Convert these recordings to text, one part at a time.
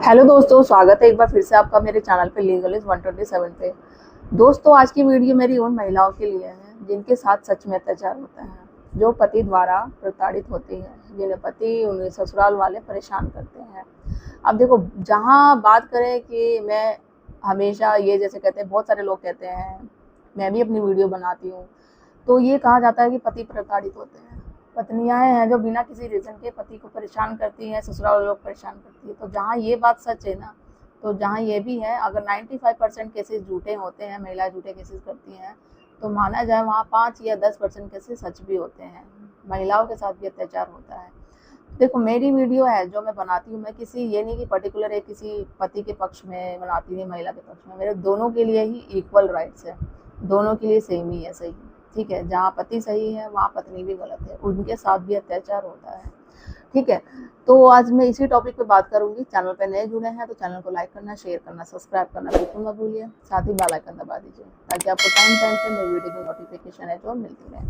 Hello दोस्तों, स्वागत है एक बार फिर से आपका मेरे चैनल पे लीगल इज 127 पे। दोस्तों, आज की वीडियो मेरी उन महिलाओं के लिए है जिनके साथ सच में अत्याचार होता है, जो पति द्वारा प्रताड़ित होती है, जिन्हें पति उन्हें ससुराल वाले परेशान करते हैं। अब देखो, जहाँ बात करें कि मैं हमेशा ये जैसे कहते हैं, बहुत सारे लोग कहते हैं, मैं भी अपनी वीडियो बनाती हूँ, तो ये कहा जाता है कि पति प्रताड़ित होते हैं। पत्नियां हैं जो बिना किसी रीज़न के पति को परेशान करती हैं, ससुराल लोग परेशान करती है। तो जहाँ ये बात सच है ना, तो जहाँ ये भी है, अगर 95% केसेस झूठे होते हैं, महिलाएं झूठे केसेस करती हैं, तो माना जाए वहाँ 5 या 10% केसेस सच भी होते हैं, महिलाओं के साथ भी अत्याचार होता है। देखो, मेरी वीडियो है जो मैं बनाती हूँ, मैं किसी ये नहीं कि पर्टिकुलर है किसी पति के पक्ष में बनाती हूँ, महिला के पक्ष में, मेरे दोनों के लिए ही इक्वल राइट्स है, दोनों के लिए सेम ही है, सही, ठीक है। जहाँ पति सही है वहाँ पत्नी भी गलत है, उनके साथ भी अत्याचार होता है, ठीक है। तो आज मैं इसी टॉपिक पे बात करूंगी। चैनल पे नए जुड़े हैं तो चैनल को लाइक करना, शेयर करना, सब्सक्राइब करना बिल्कुल मत भूलिए। साथ ही बेल आइकन दबा दीजिए ताकि आपको टाइम टाइम पे मेरी वीडियो की नोटिफिकेशन है जो मिलती रहे।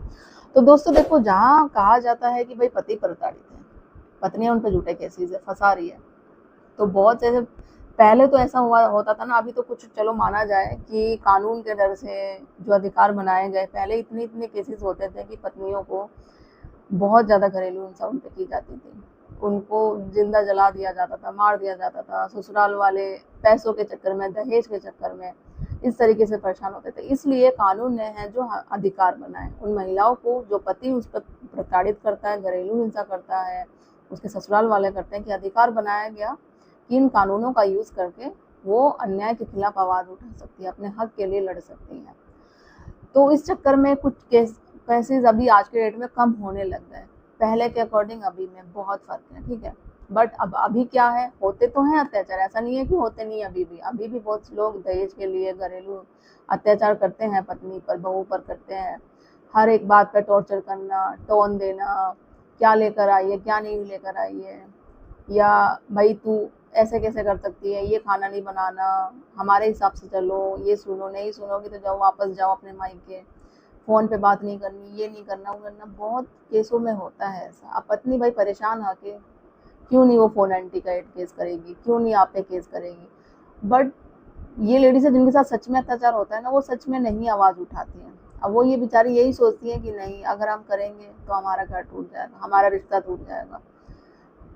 तो दोस्तों देखो, जहाँ कहा जाता है कि भाई पति प्रताड़ित है, पत्नियां उन पर झूठे केसेस है, फंसा रही है, तो बहुत से पहले तो ऐसा हुआ होता था ना, अभी तो कुछ चलो माना जाए कि कानून के डर से जो अधिकार बनाए गए, पहले इतने इतने केसेस होते थे कि पत्नियों को बहुत ज़्यादा घरेलू हिंसा उन पर की जाती थी, उनको जिंदा जला दिया जाता था, मार दिया जाता था, ससुराल वाले पैसों के चक्कर में, दहेज के चक्कर में इस तरीके से परेशान होते थे। इसलिए कानून ने है जो अधिकार बनाए उन महिलाओं को, जो पति उस पर प्रताड़ित करता है, घरेलू हिंसा करता है, उसके ससुराल वाले करते हैं, कि अधिकार बनाया गया कि इन कानूनों का यूज़ करके वो अन्याय के खिलाफ आवाज़ उठा सकती है, अपने हक के लिए लड़ सकती हैं। तो इस चक्कर में कुछ केसेस अभी आज के डेट में कम होने लग गए, पहले के अकॉर्डिंग अभी में बहुत फर्क है, ठीक है। बट अब अभी क्या है, होते तो हैं अत्याचार, ऐसा नहीं है कि होते नहीं, अभी भी बहुत लोग दहेज के लिए घरेलू अत्याचार करते हैं, पत्नी पर, बहू पर करते हैं। हर एक बात पर टॉर्चर करना, टोन देना, क्या लेकर आई है, क्या नहीं लेकर आई है, या भाई तू ऐसे कैसे कर सकती है, ये खाना नहीं बनाना, हमारे हिसाब से चलो, ये सुनो, नहीं सुनोगी तो जाओ, वापस जाओ अपने मायके, फ़ोन पे बात नहीं करनी, ये नहीं करना, वो करना। बहुत केसों में होता है ऐसा। अब पत्नी भाई परेशान आके क्यों नहीं वो फ़ोन एंटी का केस करेगी, क्यों नहीं आप पे केस करेगी। बट ये लेडीज़ है जिनके साथ सच में अत्याचार होता है ना, वो सच में नहीं आवाज़ उठाती हैं। अब वो ये बेचारी यही सोचती हैं कि नहीं, अगर हम करेंगे तो हमारा घर टूट जाएगा, हमारा रिश्ता टूट जाएगा,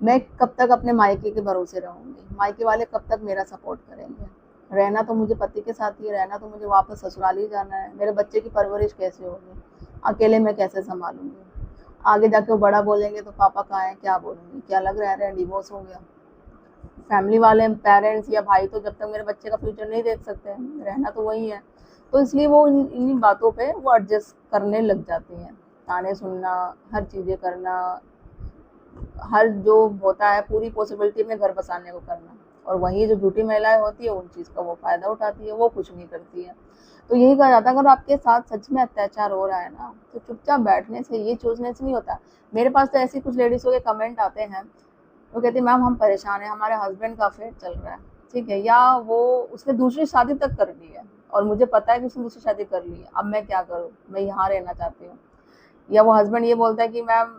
मैं कब तक अपने मायके के भरोसे रहूंगी, मायके वाले कब तक मेरा सपोर्ट करेंगे। रहना तो मुझे पति के साथ ही, रहना तो मुझे वापस ससुराल ही जाना है, मेरे बच्चे की परवरिश कैसे होगी, अकेले मैं कैसे संभालूंगी। आगे जाके वो बड़ा बोलेंगे तो पापा कहाँ हैं, क्या बोलूंगी, क्या अलग रह रहे हैं, डिवोर्स हो गया। फैमिली वाले, पेरेंट्स या भाई तो जब तक मेरे बच्चे का फ्यूचर नहीं देख सकते, रहना तो वही है। तो इसलिए वो इन बातों पे वो एडजस्ट करने लग जाती हैं, ताने सुनना, हर चीज़ें करना, हर जो होता है पूरी पॉसिबिलिटी में घर बसाने को करना। और वही जो झूठी महिलाएं होती है, उन चीज़ का वो फ़ायदा उठाती है, वो कुछ नहीं करती है। तो यही कहा जाता है, अगर आपके साथ सच में अत्याचार हो रहा है ना, तो चुपचाप बैठने से, ये सोचने से नहीं होता। मेरे पास तो ऐसी कुछ लेडीज़ों के कमेंट आते हैं, वो कहती है मैम हम परेशान हैं, हमारे हस्बैंड का अफेयर चल रहा है, ठीक है, या वो उसने दूसरी शादी तक कर ली है और मुझे पता है कि उसने दूसरी शादी कर ली है, अब मैं क्या करूँ, मैं यहाँ रहना चाहती हूँ। या वो हस्बैंड ये बोलता है कि मैम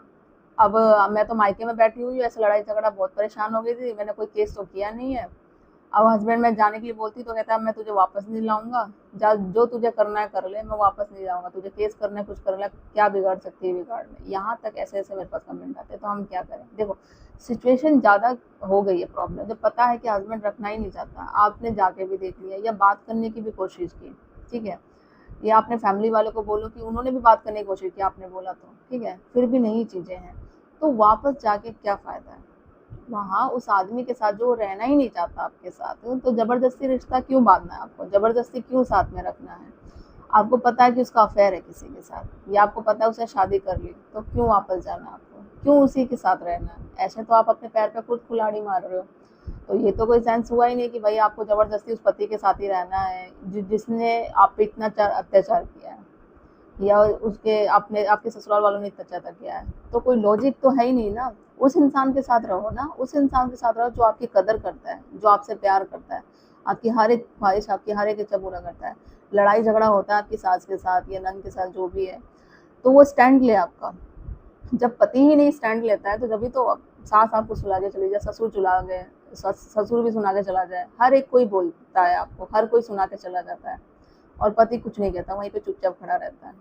अब मैं तो मायके में बैठी हुई हूँ, ऐसे लड़ाई झगड़ा, बहुत परेशान हो गई थी, मैंने कोई केस तो किया नहीं है। अब हस्बैंड मैं जाने के लिए बोलती तो कहता है मैं तुझे वापस नहीं लाऊंगा, जा, जो तुझे करना है कर ले, मैं वापस नहीं जाऊंगा, तुझे केस करना है, कुछ कर ले, क्या बिगाड़ सकती है, बिगाड़ ले। यहाँ तक ऐसे ऐसे मेरे पास कमेंट आते हैं। तो हम क्या करें, देखो सिचुएशन ज़्यादा हो गई है, प्रॉब्लम जब पता है कि हस्बैंड रखना ही नहीं चाहता, आपने जाके भी देख लिया या बात करने की भी कोशिश की, ठीक है, या अपने फैमिली वालों को बोलो कि उन्होंने भी बात करने की कोशिश की, आपने बोला तो ठीक है, फिर भी नहीं चीज़ें हैं, तो वापस जाके क्या फ़ायदा है। वहाँ उस आदमी के साथ जो रहना ही नहीं चाहता आपके साथ, तो ज़बरदस्ती रिश्ता क्यों बांधना है आपको, ज़बरदस्ती क्यों साथ में रखना है। आपको पता है कि उसका अफेयर है किसी के साथ, या आपको पता है उसने शादी कर ली, तो क्यों वापस जाना है आपको, क्यों उसी के साथ रहना है। ऐसे तो आप अपने पैर पे खुद कुल्हाड़ी मार रहे हो। तो ये तो कोई सेंस हुआ ही नहीं कि भाई आपको ज़बरदस्ती उस पति के साथ ही रहना है जिसने आप पे इतना अत्याचार किया है, या उसके आपने आपके ससुराल वालों ने इतना ज़्यादा किया है। तो कोई लॉजिक तो है ही नहीं ना। उस इंसान के साथ रहो ना, उस इंसान के साथ रहो जो आपकी कदर करता है, जो आपसे प्यार करता है, आपकी हर एक ख्वाहिश, आपकी हर एक इच्छा पूरा करता है। लड़ाई झगड़ा होता है आपकी सास के साथ या नंद के साथ, जो भी है, तो वो स्टैंड ले आपका। जब पति ही नहीं स्टैंड लेता है तो जब भी तो सास आपको सुला के चली जाए, ससुर चुला गए, ससुर भी सुना के चला जाए, हर एक कोई बोलता है आपको, हर कोई सुना के चला जाता है और पति कुछ नहीं कहता, वहीं पे चुपचाप खड़ा रहता है।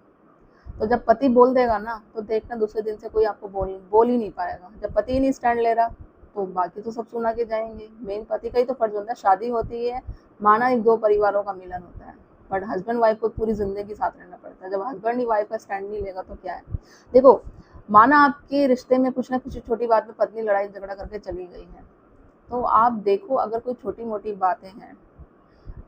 तो जब पति बोल देगा ना तो देखना दूसरे दिन से कोई आपको बोल ही नहीं पाएगा। जब पति ही नहीं स्टैंड ले रहा तो बाकी तो सब सुना के जाएंगे। मेन पति का ही तो फर्ज होता है। शादी होती है, माना एक दो परिवारों का मिलन होता है, बट हस्बैंड वाइफ को पूरी जिंदगी साथ रहना पड़ता है। जब हस्बैंड ही वाइफ का स्टैंड नहीं लेगा तो क्या है। देखो, माना आपके रिश्ते में कुछ ना कुछ छोटी बात में पत्नी लड़ाई झगड़ा करके चली गई है, तो आप देखो अगर कोई छोटी मोटी बातें हैं,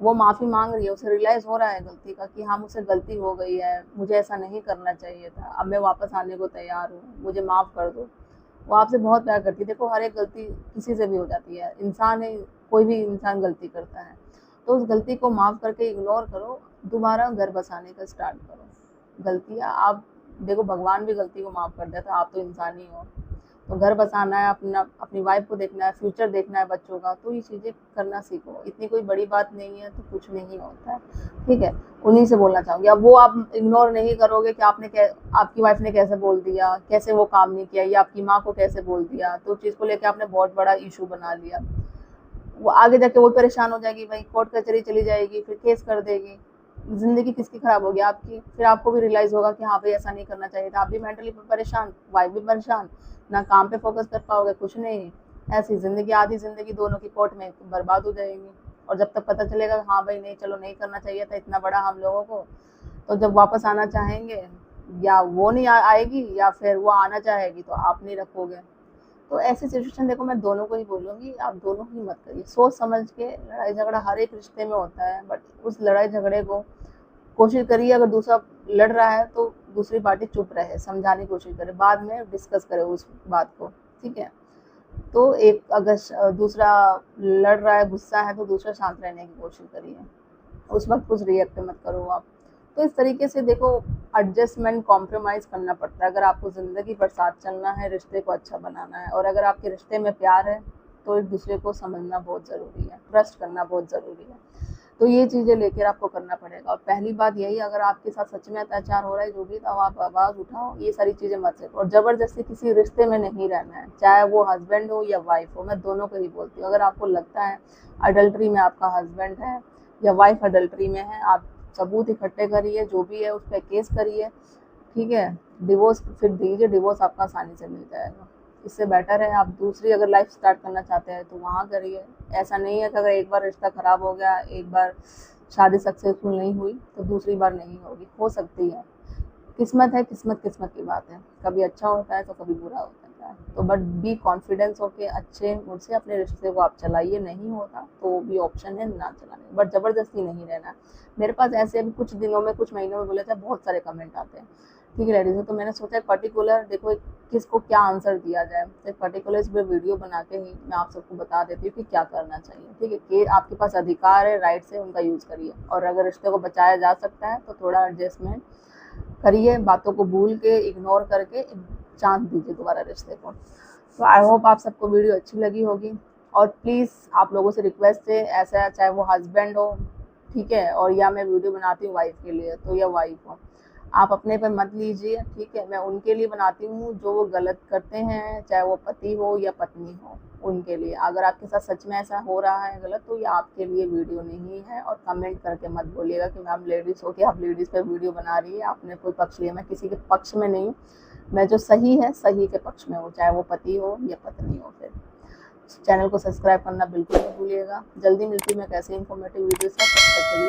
वो माफ़ी मांग रही है, उसे रियलाइज़ हो रहा है गलती का कि हाँ मुझसे गलती हो गई है, मुझे ऐसा नहीं करना चाहिए था, अब मैं वापस आने को तैयार हूँ, मुझे माफ़ कर दो। वो आपसे बहुत प्यार करती है। देखो हर एक गलती किसी से भी हो जाती है, इंसान है, कोई भी इंसान गलती करता है। तो उस गलती को माफ़ करके इग्नोर करो, दोबारा घर बसाने का स्टार्ट करो। गलतियाँ आप देखो, भगवान भी गलती को माफ़ कर देता है, आप तो इंसान ही हो। तो घर बसाना है, अपनी वाइफ को देखना है, फ्यूचर देखना है बच्चों का, तो ये चीज़ें करना सीखो। इतनी कोई बड़ी बात नहीं है, तो कुछ नहीं होता है, ठीक है। उन्हीं से बोलना चाहूँगी। अब वो आप इग्नोर नहीं करोगे कि आपकी वाइफ ने कैसे बोल दिया, कैसे वो काम नहीं किया, या आपकी माँ को कैसे बोल दिया, तो चीज़ को लेकर आपने बहुत बड़ा इशू बना लिया। वो आगे जाके वो परेशान हो जाएगी, भाई कोर्ट कचहरी चली जाएगी, फिर केस कर देगी, ज़िंदगी किसकी ख़राब होगी, आपकी। फिर आपको भी रियलाइज़ होगा कि हाँ भाई ऐसा नहीं करना चाहिए था। आप भी मेंटली परेशान, वाइफ भी परेशान, ना काम पे फोकस कर पाओगे, कुछ नहीं। ऐसी ज़िंदगी, आधी ज़िंदगी दोनों की कोर्ट में बर्बाद हो जाएगी। और जब तक पता चलेगा हाँ भाई नहीं, चलो नहीं करना चाहिए था इतना बड़ा हम लोगों को, तो जब वापस आना चाहेंगे, या वो नहीं आएगी, या फिर वो आना चाहेगी तो आप नहीं रखोगे। तो ऐसी सिचुएशन देखो, मैं दोनों को ही बोलूँगी, आप दोनों ही मत करिए। सोच समझ के, लड़ाई झगड़ा हर एक रिश्ते में होता है, बट उस लड़ाई झगड़े को कोशिश करिए, अगर दूसरा लड़ रहा है तो दूसरी पार्टी चुप रहे, समझाने की कोशिश करे, बाद में डिस्कस करे उस बात को, ठीक है। तो एक अगर दूसरा लड़ रहा है, गुस्सा है, तो दूसरा शांत रहने की कोशिश करिए, उस वक्त कुछ रिएक्ट मत करो आप। तो इस तरीके से देखो, एडजस्टमेंट, कॉम्प्रोमाइज़ करना पड़ता है अगर आपको ज़िंदगी भर साथ चलना है, रिश्ते को अच्छा बनाना है। और अगर आपके रिश्ते में प्यार है तो एक दूसरे को समझना बहुत ज़रूरी है, ट्रस्ट करना बहुत ज़रूरी है। तो ये चीज़ें लेकर आपको करना पड़ेगा। और पहली बात यही, अगर आपके साथ सच में अत्याचार हो रहा है जो भी, तो आप आवाज़ उठाओ, ये सारी चीज़ें मत सीखो। और ज़बरदस्ती किसी रिश्ते में नहीं रहना है, चाहे वो हस्बैंड हो या वाइफ हो। मैं दोनों को ही बोलती हूँ, अगर आपको लगता है अडल्ट्री में आपका हस्बैंड है या वाइफ अडल्ट्री में है, आप सबूत इकट्ठे करिए, जो भी है उस पर केस करिए, ठीक है। डिवोर्स फिर दीजिए, डिवोर्स आपको आसानी से मिल जाएगा। इससे बेटर है आप दूसरी अगर लाइफ स्टार्ट करना चाहते हैं तो वहाँ करिए। ऐसा नहीं है कि अगर एक बार रिश्ता ख़राब हो गया, एक बार शादी सक्सेसफुल नहीं हुई तो दूसरी बार नहीं होगी, हो सकती है। किस्मत है, किस्मत की बात है, कभी अच्छा होता है तो कभी बुरा होता है। तो बट बी कॉन्फिडेंस होके अच्छे मूड से अपने रिश्ते को आप चलाइए। नहीं होता तो भी ऑप्शन है ना चलाने, बट ज़बरदस्ती नहीं रहना। मेरे पास ऐसे अभी कुछ दिनों में, कुछ महीनों में बोले थे, बहुत सारे कमेंट आते हैं, ठीक है लेडीज़। तो मैंने सोचा एक पर्टिकुलर, देखो किसको क्या आंसर दिया जाए, तो एक पर्टिकुलर इस पर वीडियो बना के ही मैं आप सबको बता देती हूँ कि क्या करना चाहिए, ठीक है। कि आपके पास अधिकार है, राइट से उनका यूज़ करिए। और अगर रिश्ते को बचाया जा सकता है तो थोड़ा एडजस्टमेंट करिए, बातों को भूल के, इग्नोर करके चांस दीजिए दोबारा रिश्ते को। तो आई होप आप सबको वीडियो अच्छी लगी होगी। और प्लीज़ आप लोगों से रिक्वेस्ट है, ऐसा चाहे वो हस्बैंड हो, ठीक है, और या मैं वीडियो बनाती हूँ वाइफ के लिए, तो या वाइफ हो, आप अपने पे मत लीजिए, ठीक है। मैं उनके लिए बनाती हूँ जो वो गलत करते हैं, चाहे वो पति हो या पत्नी हो, उनके लिए। अगर आपके साथ सच में ऐसा हो रहा है गलत, तो ये आपके लिए वीडियो नहीं है। और कमेंट करके मत बोलिएगा कि मैम लेडीज़ हो के आप लेडीज़ पे वीडियो बना रही है, आपने कोई पक्ष लिया। मैं किसी के पक्ष में नहीं हूँ, मैं जो सही है सही के पक्ष में हूँ, चाहे वो पति हो या पत्नी हो। फिर चैनल को सब्सक्राइब करना बिल्कुल नहीं भूलिएगा। जल्दी मिलती हूँ मैं कैसे इन्फॉर्मेटिव वीडियो से, तब तक के लिए